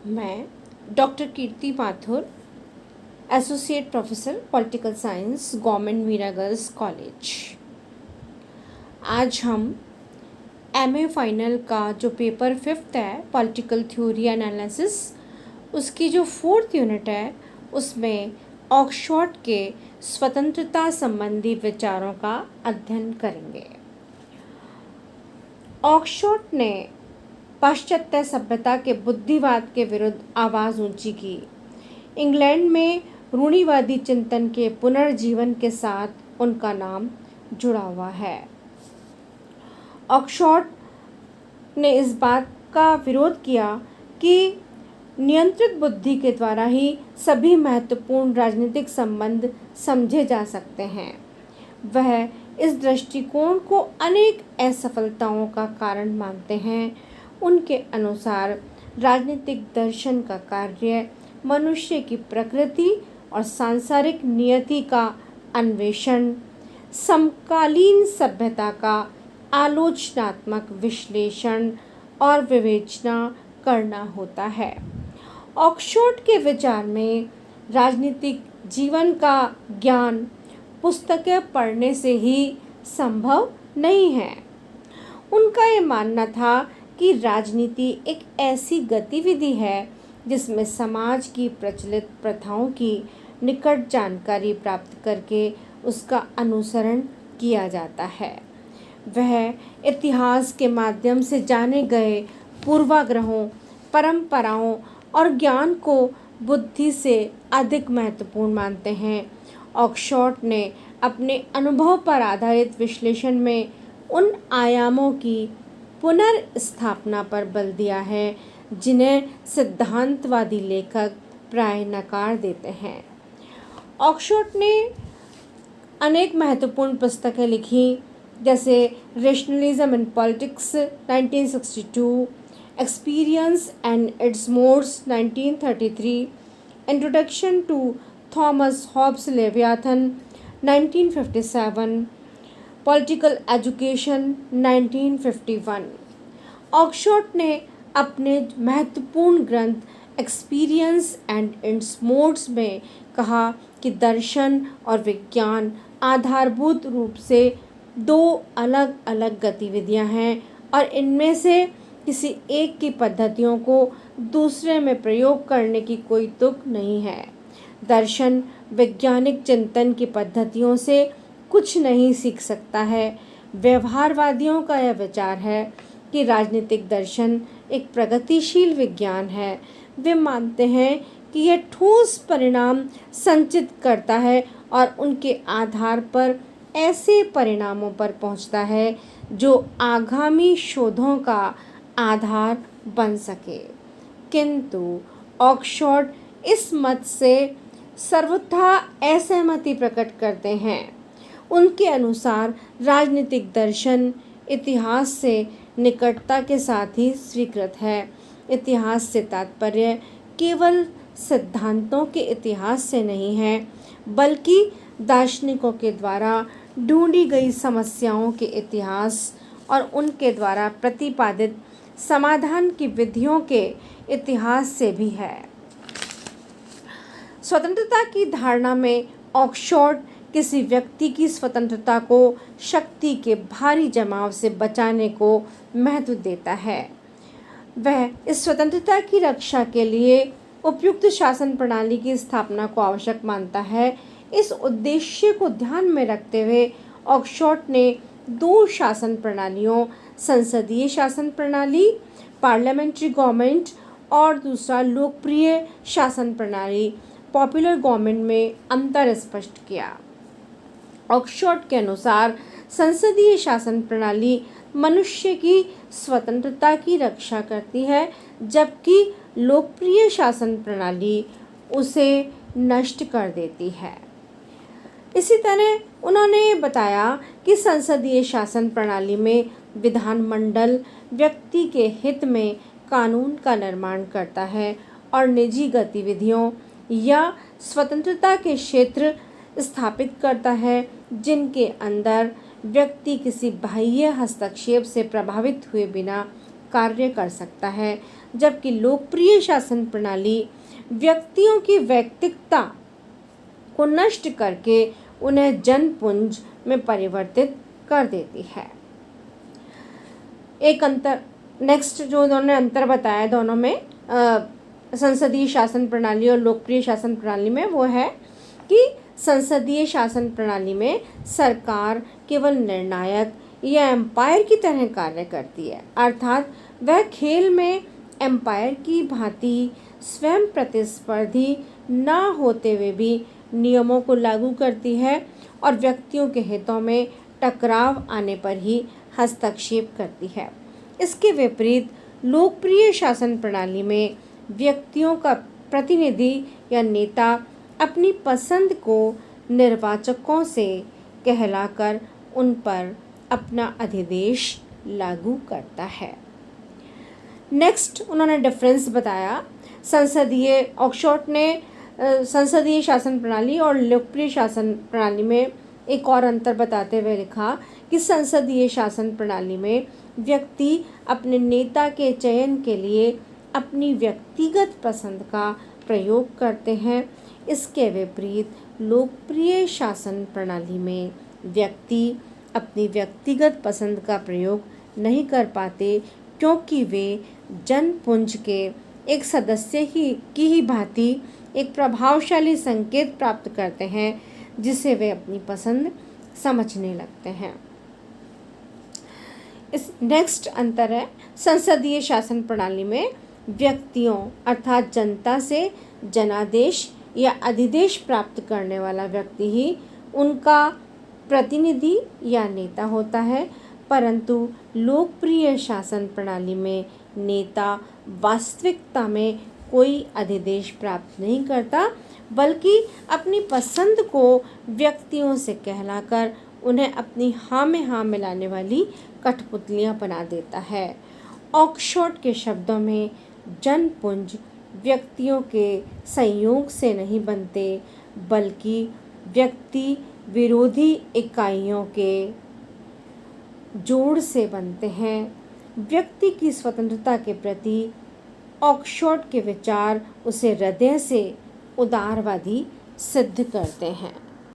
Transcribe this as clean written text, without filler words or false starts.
मैं doctor Kirti Mathur, associate professor political science, government Meera girls college. आज हम एमए फाइनल का जो पेपर 5th है, पॉलिटिकल थ्योरी एनालिसिस, उसकी जो 4th यूनिट है उसमें ऑक्सफोर्ड के स्वतंत्रता संबंधी विचारों का अध्ययन करेंगे। ऑक्सफोर्ड ने पाश्चात्य सभ्यता के बुद्धिवाद के विरुद्ध आवाज़ ऊंची की। इंग्लैंड में रूढ़िवादी चिंतन के पुनर्जीवन के साथ उनका नाम जुड़ा हुआ है। ऑक्सफोर्ड ने इस बात का विरोध किया कि नियंत्रित बुद्धि के द्वारा ही सभी महत्वपूर्ण राजनीतिक संबंध समझे जा सकते हैं। वह इस दृष्टिकोण को अनेक असफलताओं का कारण मानते हैं। उनके अनुसार राजनीतिक दर्शन का कार्य मनुष्य की प्रकृति और सांसारिक नियति का अन्वेषण, समकालीन सभ्यता का आलोचनात्मक विश्लेषण और विवेचना करना होता है। ऑक्सफोर्ड के विचार में राजनीतिक जीवन का ज्ञान पुस्तकें पढ़ने से ही संभव नहीं है। उनका ये मानना था कि राजनीति एक ऐसी गतिविधि है जिसमें समाज की प्रचलित प्रथाओं की निकट जानकारी प्राप्त करके उसका अनुसरण किया जाता है। वह इतिहास के माध्यम से जाने गए पूर्वाग्रहों, परंपराओं और ज्ञान को बुद्धि से अधिक महत्वपूर्ण मानते हैं। ऑक्सफोर्ड ने अपने अनुभव पर आधारित विश्लेषण में उन आयामों की पुनर्स्थापना पर बल दिया है जिन्हें सिद्धांतवादी लेखक प्राय नकार देते हैं। ऑक्सफोर्ड ने अनेक महत्वपूर्ण पुस्तकें लिखी, जैसे rationalism in politics 1962, experience and its modes 1933, introduction to Thomas Hobbes Leviathan 1957, political education 1951। Oxford ने अपने महत्वपूर्ण ग्रंथ एक्सपीरियंस एंड इट्स मोड्स में कहा कि दर्शन और विज्ञान आधारभूत रूप से दो अलग अलग गतिविधियां हैं और इनमें से किसी एक की पद्धतियों को दूसरे में प्रयोग करने की कोई तुक नहीं है। दर्शन वैज्ञानिक चिंतन की पद्धतियों से कुछ नहीं सीख सकता है। व्यवहारवादियों का यह विचार है कि राजनीतिक दर्शन एक प्रगतिशील विज्ञान है। वे मानते हैं कि यह ठोस परिणाम संचित करता है और उनके आधार पर ऐसे परिणामों पर पहुंचता है जो आगामी शोधों का आधार बन सके। किंतु ऑक्सफोर्ड इस मत से सर्वथा असहमति प्रकट करते हैं। उनके अनुसार राजनीतिक दर्शन इतिहास से निकटता के साथ ही स्वीकृत है। इतिहास से तात्पर्य केवल सिद्धांतों के इतिहास से नहीं है, बल्कि दार्शनिकों के द्वारा ढूंढी गई समस्याओं के इतिहास और उनके द्वारा प्रतिपादित समाधान की विधियों के इतिहास से भी है। स्वतंत्रता की धारणा में ऑक्सफोर्ड किसी व्यक्ति की स्वतंत्रता को शक्ति के भारी जमाव से बचाने को महत्व देता है। वह इस स्वतंत्रता की रक्षा के लिए उपयुक्त शासन प्रणाली की स्थापना को आवश्यक मानता है। इस उद्देश्य को ध्यान में रखते हुए ऑक्सफोर्ड ने दो शासन प्रणालियों, संसदीय शासन प्रणाली पार्लियामेंट्री गवर्नमेंट और दूसरा लोकप्रिय शासन प्रणाली पॉपुलर गवर्नमेंट में अंतर स्पष्ट किया। ऑक्सफोर्ड के अनुसार संसदीय शासन प्रणाली मनुष्य की स्वतंत्रता की रक्षा करती है, जबकि लोकप्रिय शासन प्रणाली उसे नष्ट कर देती है। इसी तरह उन्होंने बताया कि संसदीय शासन प्रणाली में विधानमंडल व्यक्ति के हित में कानून का निर्माण करता है और निजी गतिविधियों या स्वतंत्रता के क्षेत्र स्थापित करता है जिनके अंदर व्यक्ति किसी बाह्य हस्तक्षेप से प्रभावित हुए बिना कार्य कर सकता है, जबकि लोकप्रिय शासन प्रणाली व्यक्तियों की व्यक्तिगतता को नष्ट करके उन्हें जनपुंज में परिवर्तित कर देती है। एक अंतर, नेक्स्ट जो उन्होंने अंतर बताया दोनों में, संसदीय शासन प्रणाली और लोकप्रिय शासन प्रणाली में, वो है कि संसदीय शासन प्रणाली में सरकार केवल निर्णायक या एम्पायर की तरह कार्य करती है, अर्थात वह खेल में एम्पायर की भांति स्वयं प्रतिस्पर्धी ना होते हुए भी नियमों को लागू करती है और व्यक्तियों के हितों में टकराव आने पर ही हस्तक्षेप करती है। इसके विपरीत लोकप्रिय शासन प्रणाली में व्यक्तियों का प्रतिनिधि या नेता अपनी पसंद को निर्वाचकों से कहलाकर उन पर अपना अधिदेश लागू करता है। नेक्स्ट उन्होंने डिफरेंस बताया संसदीय, ऑक्सफोर्ड ने संसदीय शासन प्रणाली और लोकप्रिय शासन प्रणाली में एक और अंतर बताते हुए लिखा कि संसदीय शासन प्रणाली में व्यक्ति अपने नेता के चयन के लिए अपनी व्यक्तिगत पसंद का प्रयोग करते हैं। इसके विपरीत लोकप्रिय शासन प्रणाली में व्यक्ति अपनी व्यक्तिगत पसंद का प्रयोग नहीं कर पाते, क्योंकि वे जनपुंज के एक सदस्य की ही भांति एक प्रभावशाली संकेत प्राप्त करते हैं, जिसे वे अपनी पसंद समझने लगते हैं। इस नेक्स्ट अंतर है, संसदीय शासन प्रणाली में व्यक्तियों अर्थात जनता से जनादेश या अधिदेश प्राप्त करने वाला व्यक्ति ही उनका प्रतिनिधि या नेता होता है, परंतु लोकप्रिय शासन प्रणाली में नेता वास्तविकता में कोई अधिदेश प्राप्त नहीं करता, बल्कि अपनी पसंद को व्यक्तियों से कहलाकर उन्हें अपनी हाँ में हाँ मिलाने वाली कठपुतलियाँ बना देता है। ऑक्सफोर्ड के शब्दों में जनपुंज व्यक्तियों के संयोग से नहीं बनते, बल्कि व्यक्ति विरोधी इकाइयों के जोड़ से बनते हैं। व्यक्ति की स्वतंत्रता के प्रति ऑक्सफोर्ड के विचार उसे हृदय से उदारवादी सिद्ध करते हैं।